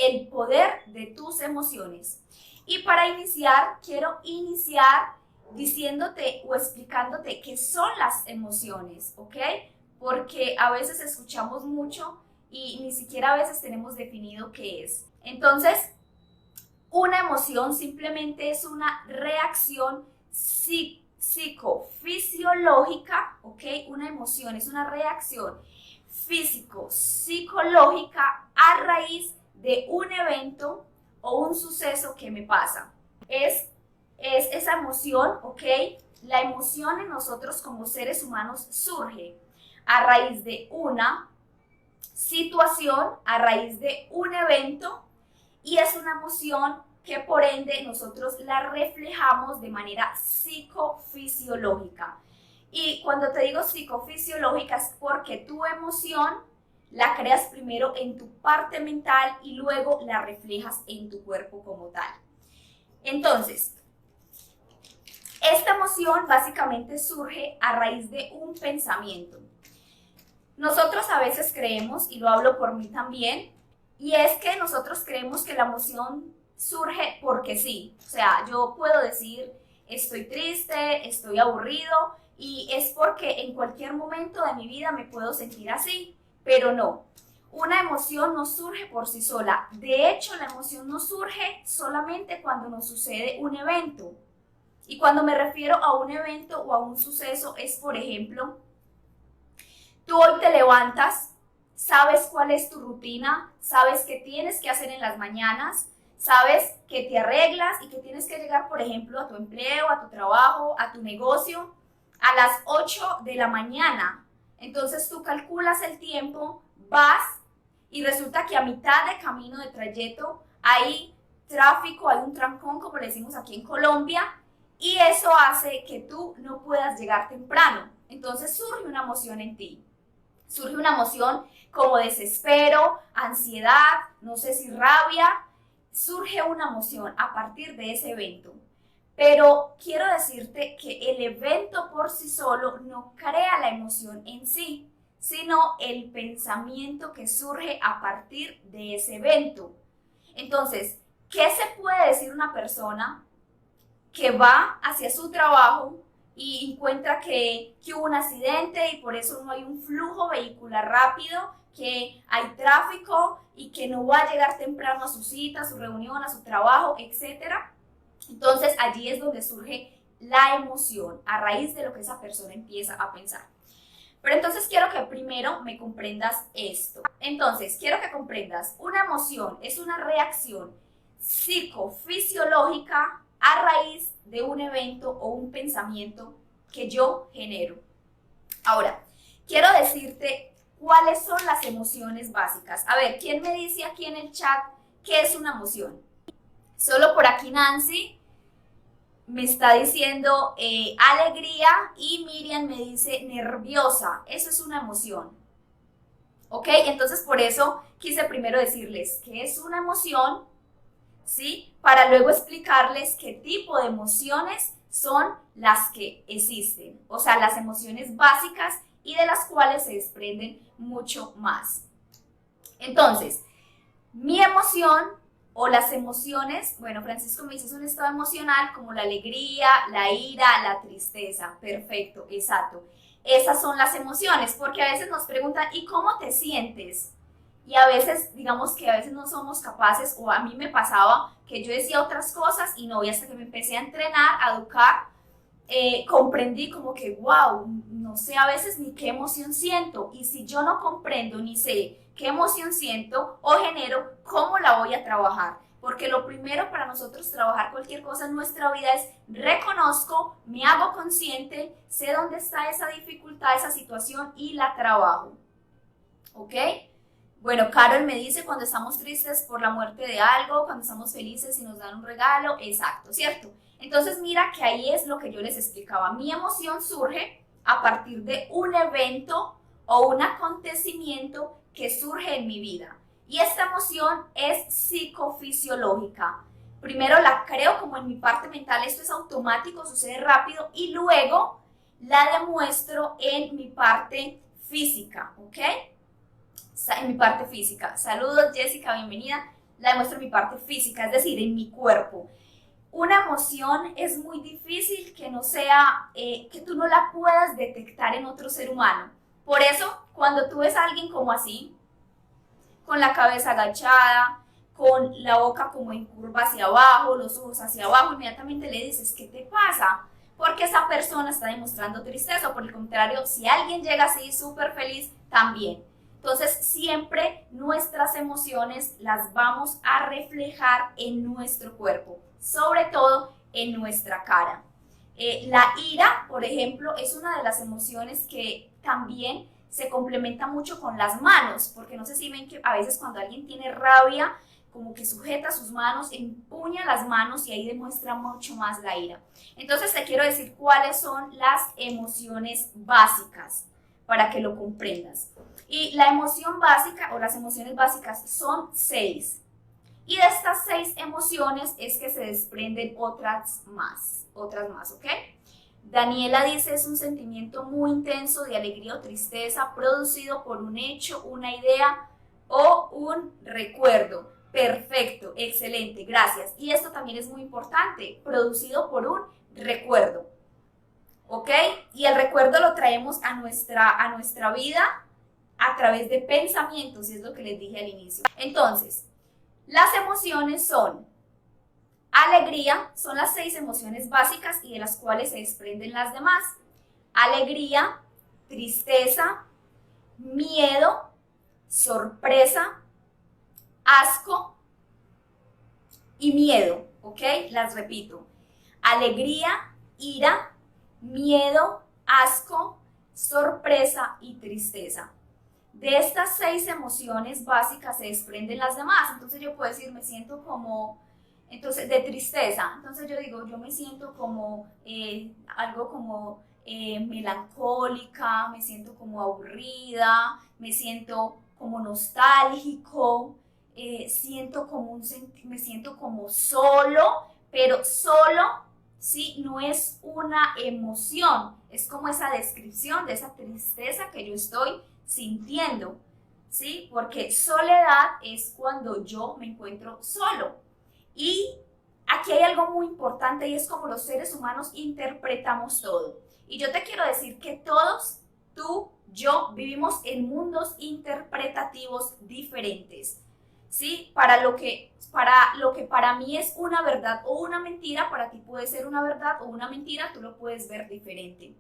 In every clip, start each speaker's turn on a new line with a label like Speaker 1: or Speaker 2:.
Speaker 1: el poder de tus emociones. Y para iniciar, quiero iniciar diciéndote o explicándote qué son las emociones, ¿ok? Porque a veces escuchamos mucho y ni siquiera a veces tenemos definido qué es. Entonces, una emoción simplemente es una reacción psicofisiológica, ¿ok? Una emoción es una reacción físico-psicológica a raíz de un evento o un suceso que me pasa. Es esa emoción, ¿ok? La emoción en nosotros como seres humanos surge a raíz de una situación, a raíz de un evento, y es una emoción que por ende nosotros la reflejamos de manera psicofisiológica. Y cuando te digo psicofisiológica es porque tu emoción la creas primero en tu parte mental y luego la reflejas en tu cuerpo como tal. Entonces, esta emoción básicamente surge a raíz de un pensamiento. Nosotros a veces creemos, y lo hablo por mí también, y es que nosotros creemos que la emoción surge porque sí. O sea, yo puedo decir, estoy triste, estoy aburrido, y es porque en cualquier momento de mi vida me puedo sentir así, pero no. Una emoción no surge por sí sola. De hecho, la emoción no surge solamente cuando nos sucede un evento. Y cuando me refiero a un evento o a un suceso es, por ejemplo, tú hoy te levantas, sabes cuál es tu rutina, sabes qué tienes que hacer en las mañanas, sabes que te arreglas y que tienes que llegar, por ejemplo, a tu empleo, a tu trabajo, a tu negocio a las 8 de la mañana. Entonces tú calculas el tiempo, vas y resulta que a mitad de camino de trayecto hay tráfico, hay un trancón, como le decimos aquí en Colombia, y eso hace que tú no puedas llegar temprano. Entonces surge una emoción en ti. Surge una emoción como desespero, ansiedad, no sé si rabia. Surge una emoción a partir de ese evento. Pero quiero decirte que el evento por sí solo no crea la emoción en sí, sino el pensamiento que surge a partir de ese evento. Entonces, ¿qué se puede decir una persona que va hacia su trabajo y encuentra que hubo un accidente y por eso no hay un flujo vehicular rápido, que hay tráfico y que no va a llegar temprano a su cita, a su reunión, a su trabajo, etcétera? Entonces allí es donde surge la emoción a raíz de lo que esa persona empieza a pensar. Pero entonces quiero que primero me comprendas esto. Entonces quiero que comprendas, una emoción es una reacción psicofisiológica a raíz de un evento o un pensamiento que yo genero. Ahora, quiero decirte cuáles son las emociones básicas. A ver, ¿quién me dice aquí en el chat qué es una emoción? Solo por aquí Nancy me está diciendo alegría y Miriam me dice nerviosa. Eso es una emoción. ¿Ok? Entonces por eso quise primero decirles qué es una emoción, ¿sí? Para luego explicarles qué tipo de emociones son las que existen. O sea, las emociones básicas y de las cuales se desprenden mucho más. Entonces, mi emoción o las emociones, bueno, Francisco me dice es un estado emocional como la alegría, la ira, la tristeza. Perfecto, exacto. Esas son las emociones, porque a veces nos preguntan, ¿y cómo te sientes? Y a veces, digamos que a veces no somos capaces, o a mí me pasaba que yo decía otras cosas y no, y hasta que me empecé a entrenar, a educar, comprendí como que, wow, no sé a veces ni qué emoción siento, y si yo no comprendo ni sé qué emoción siento o genero, ¿cómo la voy a trabajar? Porque lo primero para nosotros trabajar cualquier cosa en nuestra vida es reconozco, me hago consciente, sé dónde está esa dificultad, esa situación y la trabajo. ¿Ok? Bueno, Carol me dice cuando estamos tristes por la muerte de algo, cuando estamos felices y nos dan un regalo, exacto, ¿cierto? Entonces mira que ahí es lo que yo les explicaba. Mi emoción surge a partir de un evento o un acontecimiento que surge en mi vida. Y esta emoción es psicofisiológica. Primero la creo como en mi parte mental, esto es automático, sucede rápido, y luego la demuestro en mi parte física, ¿ok? En mi parte física. Saludos Jessica, bienvenida. la demuestro en mi parte física, es decir, en mi cuerpo. Una emoción es muy difícil que no sea, que tú no la puedas detectar en otro ser humano. Por eso, cuando tú ves a alguien como así, con la cabeza agachada, con la boca como en curva hacia abajo, los ojos hacia abajo, inmediatamente le dices, ¿qué te pasa? Porque esa persona está demostrando tristeza, o por el contrario, si alguien llega así súper feliz, también. Entonces, siempre nuestras emociones las vamos a reflejar en nuestro cuerpo, sobre todo en nuestra cara. La ira, por ejemplo, es una de las emociones que también se complementa mucho con las manos, porque no sé si ven que a veces cuando alguien tiene rabia, como que sujeta sus manos, empuña las manos y ahí demuestra mucho más la ira. Entonces te quiero decir cuáles son las emociones básicas para que lo comprendas. Y la emoción básica o las emociones básicas son 6. Y de estas 6 emociones es que se desprenden otras más, ¿ok? Daniela dice, es un sentimiento muy intenso de alegría o tristeza producido por un hecho, una idea o un recuerdo. Perfecto, excelente, gracias. Y esto también es muy importante, producido por un recuerdo, ¿ok? Y el recuerdo lo traemos a nuestra vida a través de pensamientos, y es lo que les dije al inicio. Entonces, las emociones son alegría, son las 6 emociones básicas y de las cuales se desprenden las demás. Alegría, tristeza, miedo, sorpresa, asco y miedo, ¿ok? Las repito. Alegría, ira, miedo, asco, sorpresa y tristeza. De estas 6 emociones básicas se desprenden las demás. Entonces yo puedo decir, me siento como, entonces, de tristeza. Entonces yo digo, yo me siento como algo como melancólica, me siento como aburrida, me siento como nostálgico, me siento como solo, pero solo, ¿sí? No es una emoción, es como esa descripción de esa tristeza que yo estoy sintiendo, ¿sí? Porque soledad es cuando yo me encuentro solo. Y aquí hay algo muy importante y es como los seres humanos interpretamos todo. Y yo te quiero decir que todos, tú, yo, vivimos en mundos interpretativos diferentes, ¿sí? Para lo que para mí es una verdad o una mentira, para ti puede ser una verdad o una mentira, tú lo puedes ver diferente.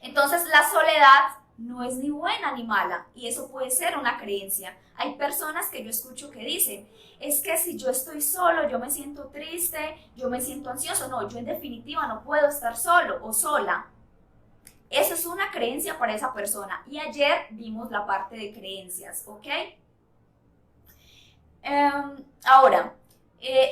Speaker 1: Entonces, la soledad no es ni buena ni mala y eso puede ser una creencia. Hay personas que yo escucho que dicen, es que si yo estoy solo, yo me siento triste, yo me siento ansioso. No, yo en definitiva no puedo estar solo o sola. Eso es una creencia para esa persona. Y ayer vimos la parte de creencias, ¿ok? Ahora,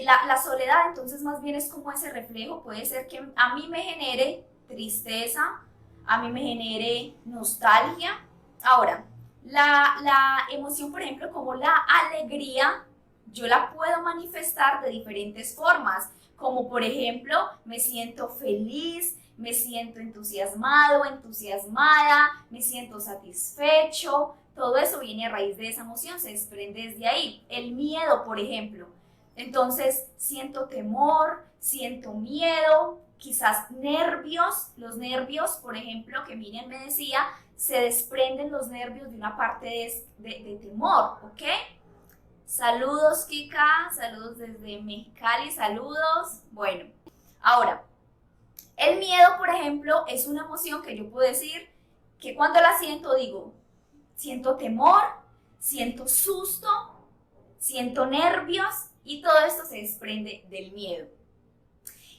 Speaker 1: la soledad entonces más bien es como ese reflejo. Puede ser que a mí me genere tristeza, a mí me genere nostalgia. Ahora, la emoción, por ejemplo, como la alegría, yo la puedo manifestar de diferentes formas, como por ejemplo, me siento feliz, me siento entusiasmado, entusiasmada, me siento satisfecho. Todo eso viene a raíz de esa emoción, se desprende desde ahí. El miedo, por ejemplo. Entonces, siento temor, siento miedo, quizás nervios. Los nervios, por ejemplo, que Miriam me decía, se desprenden los nervios de una parte de temor, ¿ok? Saludos, Kika, saludos desde Mexicali, saludos. Bueno, ahora, el miedo, por ejemplo, es una emoción que yo puedo decir que cuando la siento digo, siento temor, siento susto, siento nervios y todo esto se desprende del miedo.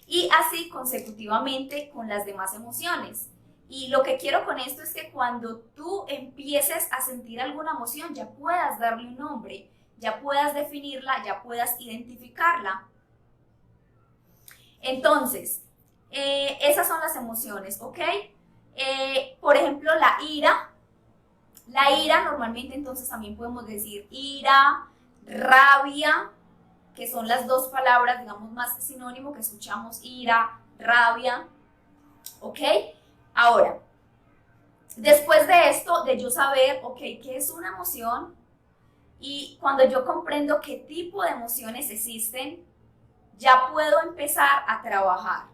Speaker 1: Y así consecutivamente con las demás emociones. Y lo que quiero con esto es que cuando tú empieces a sentir alguna emoción ya puedas darle un nombre, ya puedas definirla, ya puedas identificarla. Entonces, esas son las emociones, ¿ok? Por ejemplo, la ira. La ira normalmente entonces también podemos decir ira, rabia, que son las dos palabras, digamos, más sinónimo que escuchamos, ira, rabia, ¿ok? Ahora, después de esto, de yo saber, ok, ¿qué es una emoción? Y cuando yo comprendo qué tipo de emociones existen, ya puedo empezar a trabajar